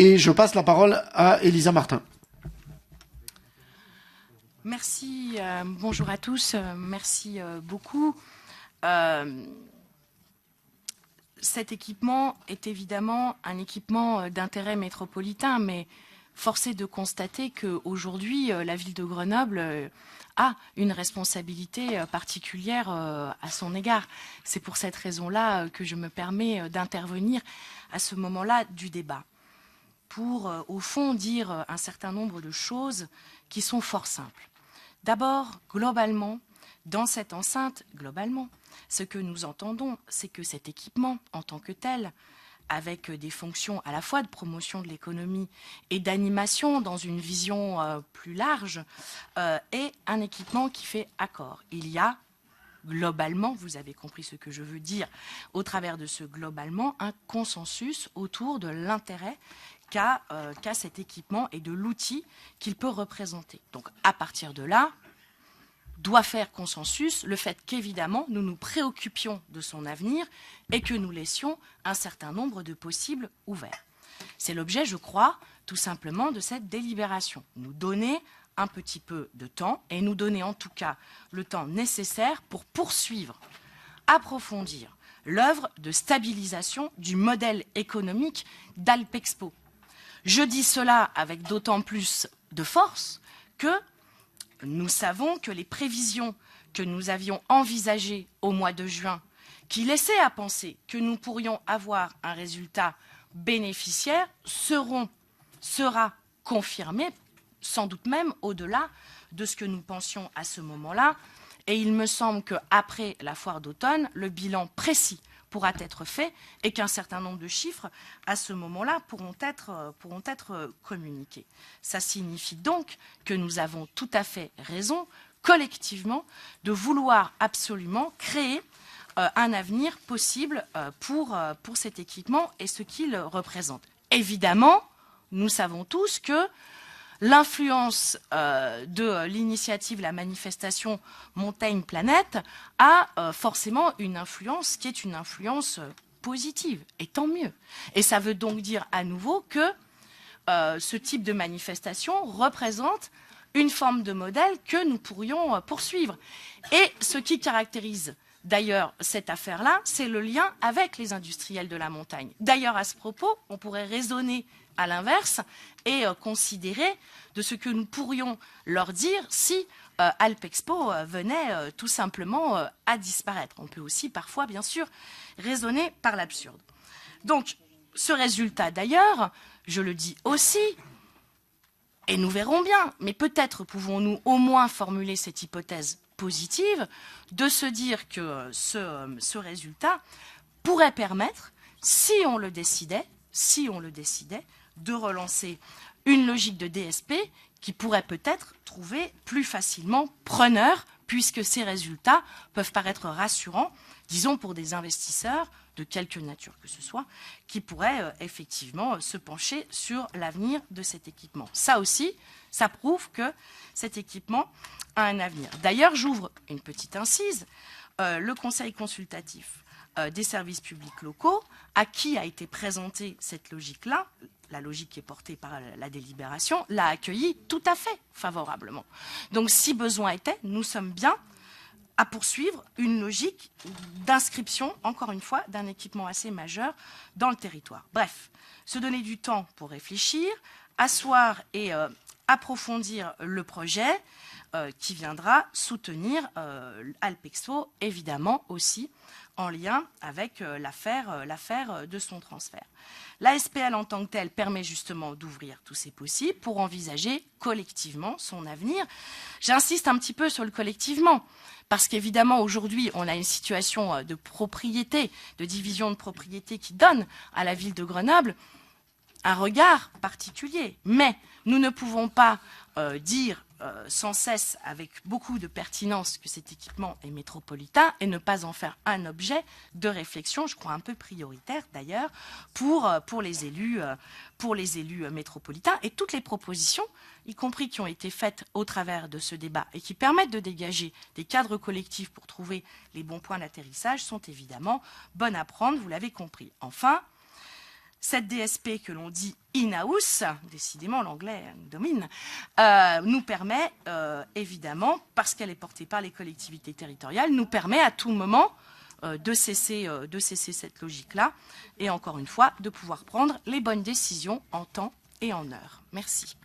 Et je passe la parole à Elisa Martin. Merci, bonjour à tous, merci beaucoup. Cet équipement est évidemment un équipement d'intérêt métropolitain, mais force est de constater qu'aujourd'hui, la ville de Grenoble a une responsabilité particulière à son égard. C'est pour cette raison-là que je me permets d'intervenir à ce moment-là du débat, pour, au fond, dire un certain nombre de choses qui sont fort simples. D'abord, globalement, dans cette enceinte, globalement, ce que nous entendons, c'est que cet équipement, en tant que tel, avec des fonctions à la fois de promotion de l'économie et d'animation dans une vision plus large, est un équipement qui fait accord. Il y a globalement, vous avez compris ce que je veux dire, au travers de ce globalement, un consensus autour de l'intérêt qu'a cet équipement et de l'outil qu'il peut représenter. Donc à partir de là, doit faire consensus le fait qu'évidemment nous nous préoccupions de son avenir et que nous laissions un certain nombre de possibles ouverts. C'est l'objet, je crois, tout simplement de cette délibération. Nous donner un petit peu de temps et nous donner en tout cas le temps nécessaire pour poursuivre, approfondir l'œuvre de stabilisation du modèle économique d'Alpexpo. Je dis cela avec d'autant plus de force que nous savons que les prévisions que nous avions envisagées au mois de juin, qui laissaient à penser que nous pourrions avoir un résultat bénéficiaire, sera confirmé, sans doute même au-delà de ce que nous pensions à ce moment-là. Et il me semble qu'après la foire d'automne, le bilan précis pourra être fait et qu'un certain nombre de chiffres, à ce moment-là, pourront être communiqués. Ça signifie donc que nous avons tout à fait raison, collectivement, de vouloir absolument créer un avenir possible pour cet équipement et ce qu'il représente. Évidemment, nous savons tous que l'influence de l'initiative, la manifestation Montaigne Planète a forcément une influence qui est une influence positive, et tant mieux. Et ça veut donc dire à nouveau que ce type de manifestation représente une forme de modèle que nous pourrions poursuivre. Et ce qui caractérise d'ailleurs cette affaire-là, c'est le lien avec les industriels de la montagne. D'ailleurs, à ce propos, on pourrait raisonner à l'inverse et considérer de ce que nous pourrions leur dire si Alpexpo venait tout simplement à disparaître. On peut aussi parfois, bien sûr, raisonner par l'absurde. Donc, ce résultat d'ailleurs, je le dis aussi, et nous verrons bien, mais peut-être pouvons-nous au moins formuler cette hypothèse positive de se dire que ce résultat pourrait permettre, si on le décidait, de relancer une logique de DSP qui pourrait peut-être trouver plus facilement preneur, puisque ces résultats peuvent paraître rassurants, disons pour des investisseurs de quelque nature que ce soit, qui pourraient effectivement se pencher sur l'avenir de cet équipement. Ça aussi, ça prouve que cet équipement a un avenir. D'ailleurs, j'ouvre une petite incise, le Conseil consultatif des services publics locaux, à qui a été présentée cette logique-là, la logique qui est portée par la délibération, l'a accueillie tout à fait favorablement. Donc, si besoin était, nous sommes bien à poursuivre une logique d'inscription, encore une fois, d'un équipement assez majeur dans le territoire. Bref, se donner du temps pour réfléchir, asseoir et approfondir le projet qui viendra soutenir Alpexpo, évidemment aussi en lien avec l'affaire de son transfert. La SPL en tant que telle permet justement d'ouvrir tous ces possibles pour envisager collectivement son avenir. J'insiste un petit peu sur le collectivement, parce qu'évidemment aujourd'hui on a une situation de propriété, de division de propriété qui donne à la ville de Grenoble un regard particulier. Mais nous ne pouvons pas dire sans cesse, avec beaucoup de pertinence, que cet équipement est métropolitain et ne pas en faire un objet de réflexion, je crois un peu prioritaire d'ailleurs, pour les élus métropolitains. Et toutes les propositions, y compris qui ont été faites au travers de ce débat et qui permettent de dégager des cadres collectifs pour trouver les bons points d'atterrissage, sont évidemment bonnes à prendre, vous l'avez compris. Enfin, cette DSP que l'on dit in-house, décidément l'anglais nous domine, nous permet évidemment, parce qu'elle est portée par les collectivités territoriales, nous permet à tout moment de cesser cette logique-là et encore une fois de pouvoir prendre les bonnes décisions en temps et en heure. Merci.